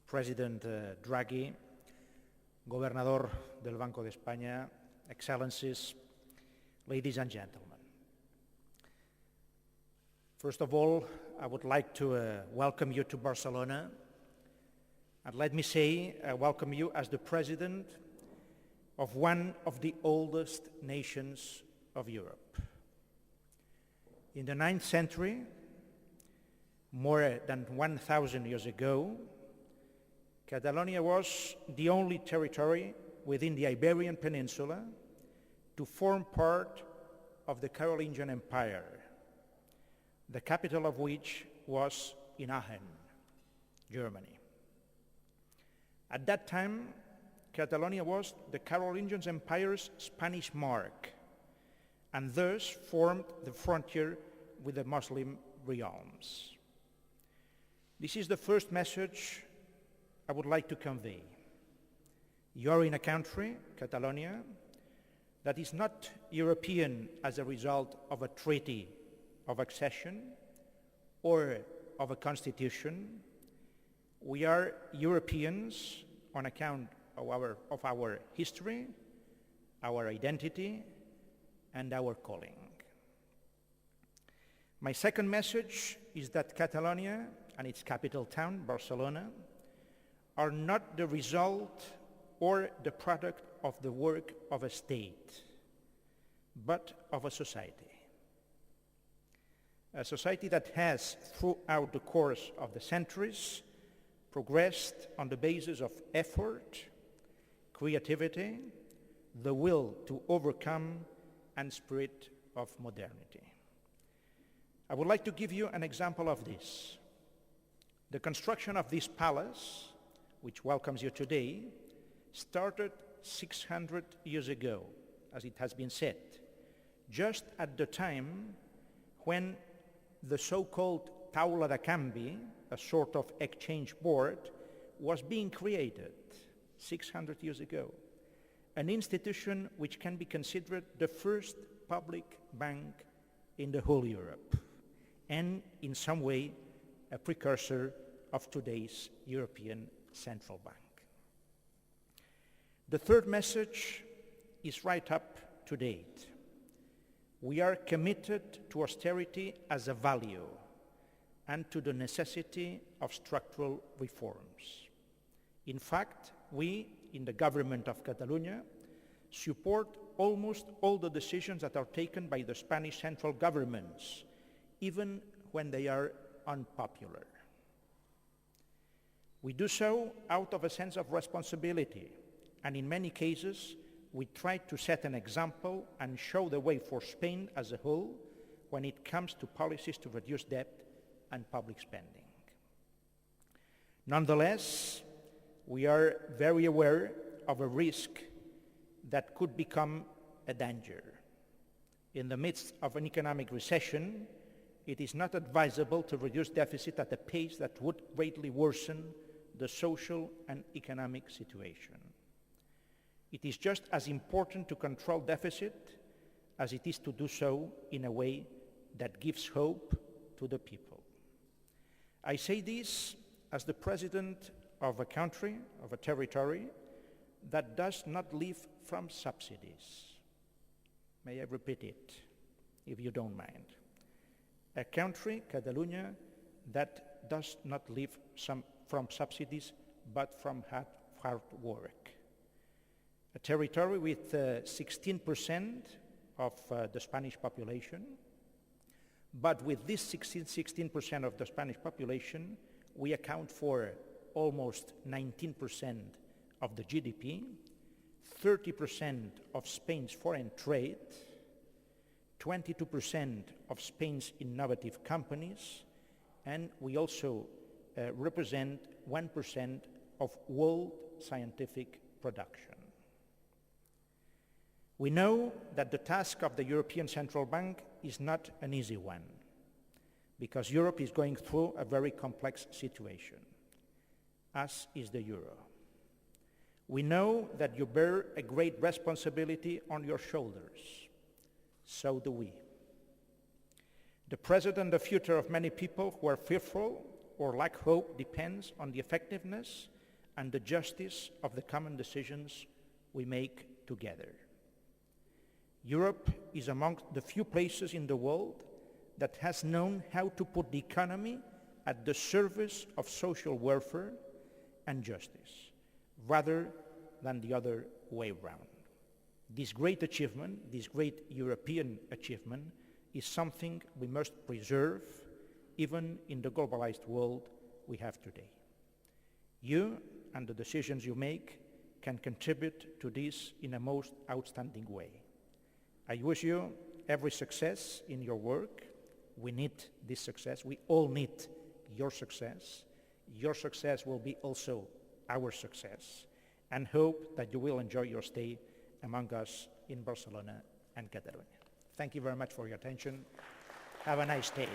President Draghi, Gobernador del Banco de España, Excellencies, ladies and gentlemen. First of all, I would like to welcome you to Barcelona. And let me say, I welcome you as the President of one of the oldest nations of Europe. In the 9th century, more than 1,000 years ago, Catalonia was the only territory within the Iberian Peninsula to form part of the Carolingian Empire, the capital of which was in Aachen, Germany. At that time, Catalonia was the Carolingian Empire's Spanish mark, and thus formed the frontier with the Muslim realms. This is the first message I would like to convey. You are in a country, Catalonia, that is not European as a result of a treaty of accession or of a constitution. We are Europeans on account of our history, our identity, and our calling. My second message is that Catalonia and its capital town, Barcelona, are not the result or the product of the work of a state, but of a society. A society that has, throughout the course of the centuries, progressed on the basis of effort, creativity, the will to overcome, and spirit of modernity. I would like to give you an example of this. The construction of this palace, which welcomes you today, started 600 years ago, as it has been said, just at the time when the so-called taula de canvi, a sort of exchange board, was being created 600 years ago, an institution which can be considered the first public bank in the whole Europe, and in some way a precursor of today's European Central Bank. The third message is right up to date. We are committed to austerity as a value and to the necessity of structural reforms. In fact, we, in the government of Catalonia, support almost all the decisions that are taken by the Spanish central governments, even when they are unpopular. We do so out of a sense of responsibility, and in many cases, we try to set an example and show the way for Spain as a whole when it comes to policies to reduce debt and public spending. Nonetheless, we are very aware of a risk that could become a danger. In the midst of an economic recession, it is not advisable to reduce deficit at a pace that would greatly worsen the social and economic situation. It is just as important to control deficit as it is to do so in a way that gives hope to the people. I say this as the president of a country, of a territory, that does not live from subsidies. May I repeat it, if you don't mind. A country, Catalonia, that does not live from subsidies, but from hard work. A territory with 16% of the Spanish population, but with this 16% of the Spanish population, we account for almost 19% of the GDP, 30% of Spain's foreign trade, 22% of Spain's innovative companies, and we also represent 1% of world scientific production. We know that the task of the European Central Bank is not an easy one, because Europe is going through a very complex situation, as is the euro. We know that you bear a great responsibility on your shoulders. So do we. The present and the future of many people who are fearful or lack hope depends on the effectiveness and the justice of the common decisions we make together. Europe is among the few places in the world that has known how to put the economy at the service of social welfare and justice, rather than the other way around. This great achievement, this great European achievement, is something we must preserve even in the globalized world we have today. You and the decisions you make can contribute to this in a most outstanding way. I wish you every success in your work. We need this success. We all need your success. Your success will be also our success, and hope that you will enjoy your stay among us in Barcelona and Catalonia. Thank you very much for your attention. Have a nice day.